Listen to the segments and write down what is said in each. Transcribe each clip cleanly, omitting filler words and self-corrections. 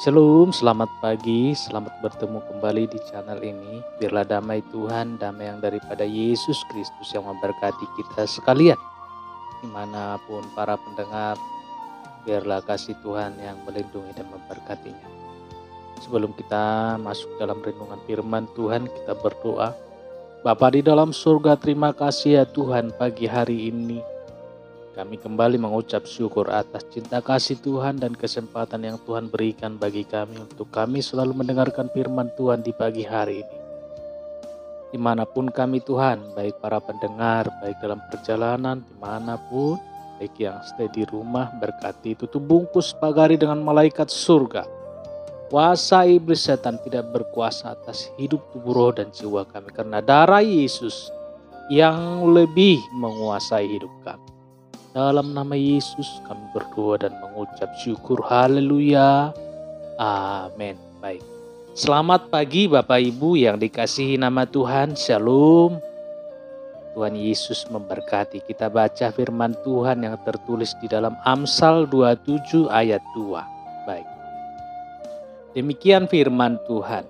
Shalom, selamat pagi, selamat bertemu kembali di channel ini. Biarlah damai Tuhan, damai yang daripada Yesus Kristus yang memberkati kita sekalian. Dimanapun para pendengar, biarlah kasih Tuhan yang melindungi dan memberkatinya. Sebelum kita masuk dalam renungan firman Tuhan, kita berdoa. Bapa di dalam surga, terima kasih ya Tuhan pagi hari ini. Kami kembali mengucap syukur atas cinta kasih Tuhan dan kesempatan yang Tuhan berikan bagi kami untuk kami selalu mendengarkan firman Tuhan di pagi hari ini. Dimanapun kami Tuhan, baik para pendengar, baik dalam perjalanan, dimanapun, baik yang stay di rumah, berkati tutup bungkus pagari dengan malaikat surga. Kuasa iblis setan tidak berkuasa atas hidup, tubuh, roh, dan jiwa kami karena darah Yesus yang lebih menguasai hidup kami. Dalam nama Yesus kami berdoa dan mengucap syukur. Haleluya. Amin. Baik. Selamat pagi Bapak Ibu yang dikasihi nama Tuhan. Shalom. Tuhan Yesus memberkati. Kita baca firman Tuhan yang tertulis di dalam Amsal 27 ayat 2. Baik. Demikian firman Tuhan.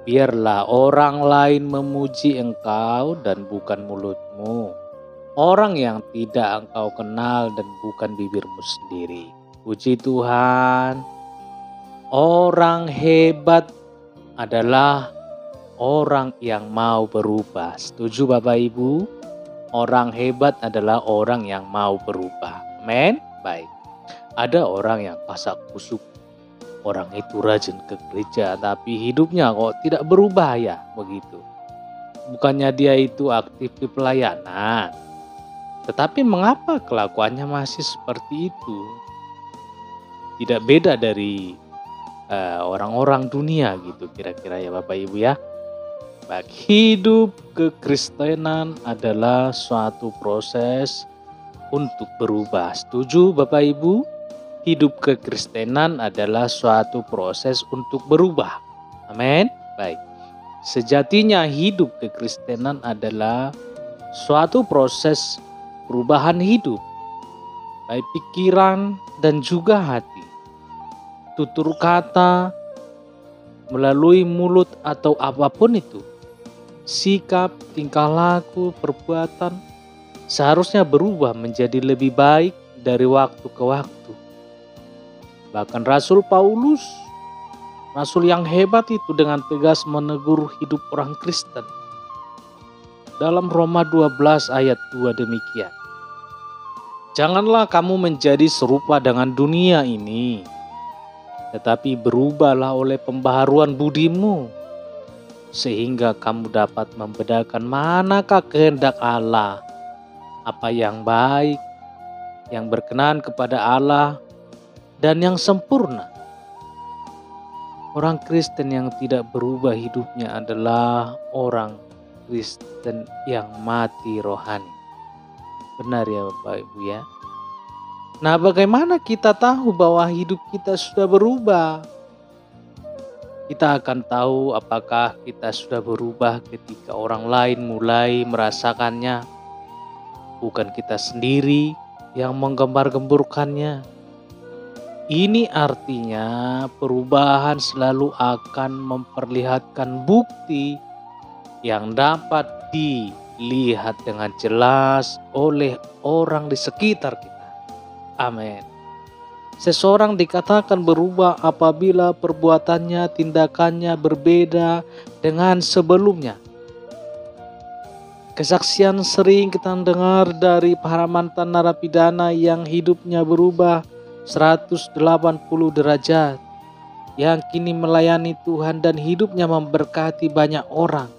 Biarlah orang lain memuji engkau dan bukan mulutmu. Orang yang tidak engkau kenal dan bukan bibirmu sendiri. Puji Tuhan. Orang hebat adalah orang yang mau berubah. Setuju Bapak Ibu? Orang hebat adalah orang yang mau berubah. Amin? Baik. Ada orang yang kasak kusuk. Orang itu rajin ke gereja tapi hidupnya kok tidak berubah ya begitu. Bukannya dia itu aktif di pelayanan. Tetapi mengapa kelakuannya masih seperti itu? Tidak beda dari orang-orang dunia gitu kira-kira ya Bapak Ibu ya. Baik, hidup kekristenan adalah suatu proses untuk berubah. Setuju Bapak Ibu? Hidup kekristenan adalah suatu proses untuk berubah. Amin. Baik. Sejatinya hidup kekristenan adalah suatu proses perubahan hidup, baik pikiran dan juga hati, tutur kata, melalui mulut atau apapun itu, sikap, tingkah laku, perbuatan, seharusnya berubah menjadi lebih baik dari waktu ke waktu. Bahkan Rasul Paulus, Rasul yang hebat itu dengan tegas menegur hidup orang Kristen. Dalam Roma 12 ayat 2 demikian. Janganlah kamu menjadi serupa dengan dunia ini, tetapi berubahlah oleh pembaharuan budimu, sehingga kamu dapat membedakan manakah kehendak Allah, apa yang baik, yang berkenan kepada Allah, dan yang sempurna. Orang Kristen yang tidak berubah hidupnya adalah orang Kristen yang mati rohani. Benar ya Bapak Ibu ya. Nah, bagaimana kita tahu bahwa hidup kita sudah berubah? Kita akan tahu apakah kita sudah berubah ketika orang lain mulai merasakannya. Bukan kita sendiri yang menggembar-gemburkannya. Ini artinya perubahan selalu akan memperlihatkan bukti yang dapat dilihat dengan jelas oleh orang di sekitar kita. Amin. Seseorang dikatakan berubah apabila perbuatannya, tindakannya berbeda dengan sebelumnya. Kesaksian sering kita dengar dari para mantan narapidana yang hidupnya berubah 180 derajat, yang kini melayani Tuhan dan hidupnya memberkati banyak orang.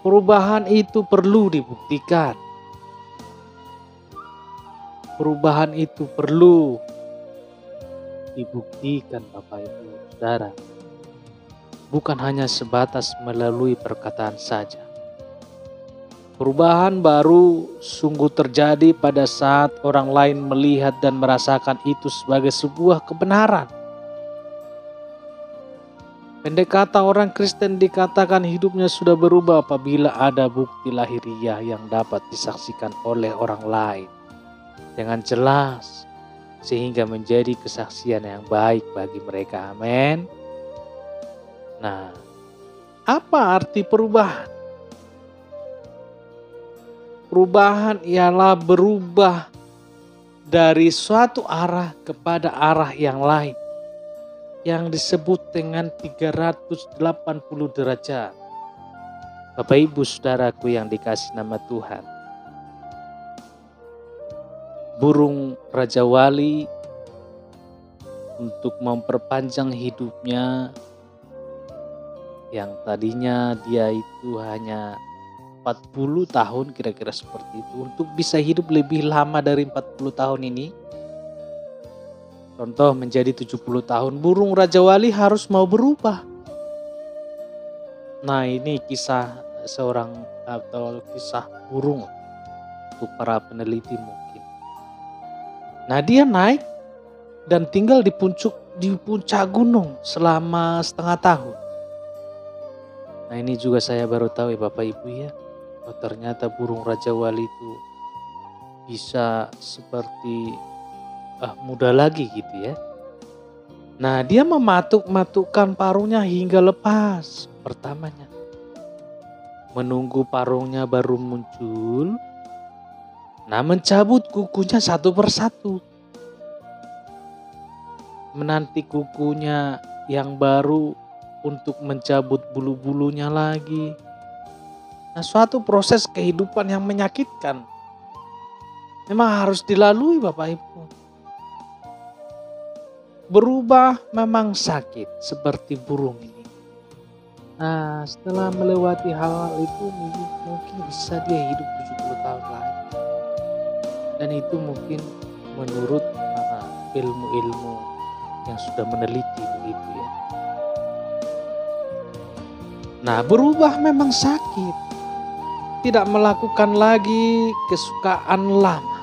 Perubahan itu perlu dibuktikan. Perubahan itu perlu dibuktikan Bapak Ibu Saudara. Bukan hanya sebatas melalui perkataan saja. Perubahan baru sungguh terjadi pada saat orang lain melihat dan merasakan itu sebagai sebuah kebenaran. Pendek kata, orang Kristen dikatakan hidupnya sudah berubah apabila ada bukti lahiriah yang dapat disaksikan oleh orang lain dengan jelas, sehingga menjadi kesaksian yang baik bagi mereka. Amin. Nah, apa arti perubahan? Perubahan ialah berubah dari suatu arah kepada arah yang lain, yang disebut dengan 380 derajat. Bapak Ibu Saudaraku yang dikasih nama Tuhan, burung Raja Wali untuk memperpanjang hidupnya, yang tadinya dia itu hanya 40 tahun kira-kira seperti itu, untuk bisa hidup lebih lama dari 40 tahun ini, contoh menjadi 70 tahun, burung Raja Wali harus mau berubah. Nah, ini kisah seorang atau kisah burung untuk para peneliti mungkin. Nah, dia naik dan tinggal di puncak gunung selama setengah tahun. Nah, ini juga saya baru tahu ya Bapak Ibu ya. Oh, ternyata burung Raja Wali itu bisa seperti muda lagi gitu ya. Nah, dia mematuk-matukkan parungnya hingga lepas pertamanya. Menunggu parungnya baru muncul. Nah, mencabut kukunya satu persatu. Menanti kukunya yang baru untuk mencabut bulu-bulunya lagi. Nah, suatu proses kehidupan yang menyakitkan. Memang harus dilalui Bapak Ibu. Berubah memang sakit seperti burung ini. Nah, setelah melewati hal itu mungkin bisa dia hidup 70 tahun lagi. Dan itu mungkin menurut ilmu-ilmu yang sudah meneliti begitu ya. Nah, berubah memang sakit. Tidak melakukan lagi kesukaan lama.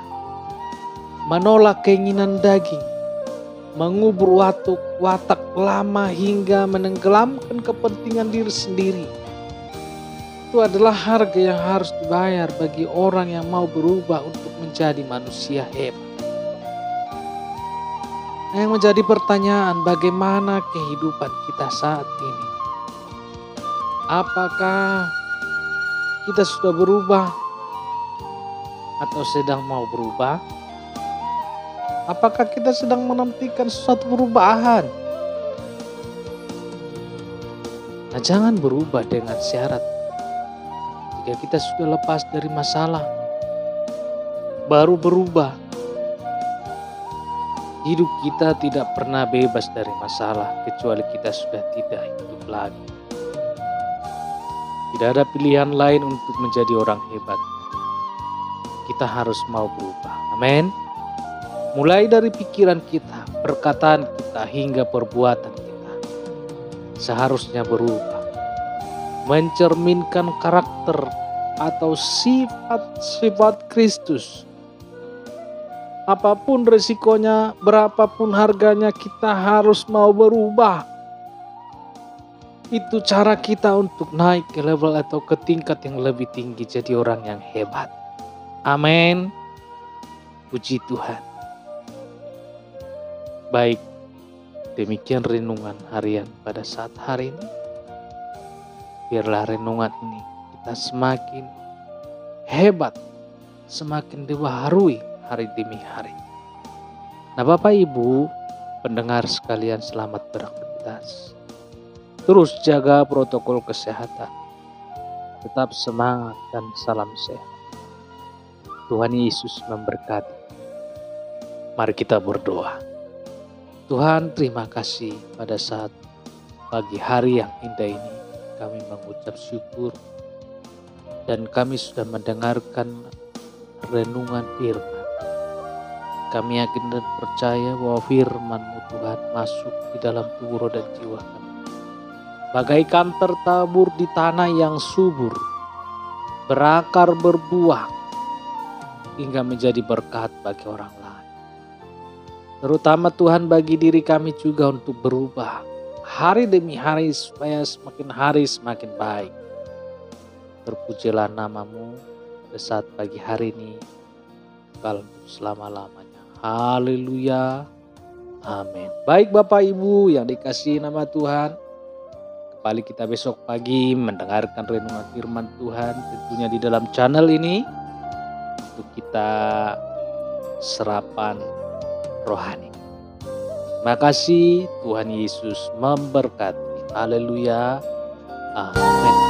Menolak keinginan daging. Mengubur watak lama hingga menenggelamkan kepentingan diri sendiri. Itu adalah harga yang harus dibayar bagi orang yang mau berubah untuk menjadi manusia hebat. Yang menjadi pertanyaan, bagaimana kehidupan kita saat ini? Apakah kita sudah berubah atau sedang mau berubah? Apakah kita sedang menantikan suatu perubahan? Nah, jangan berubah dengan syarat. Jika kita sudah lepas dari masalah, baru berubah. Hidup kita tidak pernah bebas dari masalah kecuali kita sudah tidak hidup lagi. Tidak ada pilihan lain untuk menjadi orang hebat. Kita harus mau berubah. Amin. Mulai dari pikiran kita, perkataan kita, hingga perbuatan kita seharusnya berubah. Mencerminkan karakter atau sifat-sifat Kristus. Apapun resikonya, berapapun harganya, kita harus mau berubah. Itu cara kita untuk naik ke level atau ke tingkat yang lebih tinggi, jadi orang yang hebat. Amin. Puji Tuhan. Baik, demikian renungan harian pada saat hari ini. Biarlah renungan ini kita semakin hebat, semakin dibaharui hari demi hari. Nah, Bapak Ibu pendengar sekalian, selamat beraktivitas. Terus jaga protokol kesehatan. Tetap semangat dan salam sehat. Tuhan Yesus memberkati. Mari kita berdoa. Tuhan, terima kasih pada saat pagi hari yang indah ini kami mengucap syukur dan kami sudah mendengarkan renungan firman. Kami yakin dan percaya bahwa firman-Mu Tuhan masuk di dalam tubuh roh dan jiwa kami. Bagaikan tertabur di tanah yang subur, berakar berbuah hingga menjadi berkat bagi orang lain. Terutama Tuhan bagi diri kami juga untuk berubah hari demi hari supaya semakin hari semakin baik. Terpujilah nama-Mu pada saat pagi hari ini, kalau selama-lamanya. Haleluya. Amin. Baik Bapak Ibu yang dikasihi nama Tuhan, kembali kita besok pagi mendengarkan renungan firman Tuhan tentunya di dalam channel ini untuk kita serapan rohani. Terima kasih, Tuhan Yesus memberkati. Haleluya. Amin.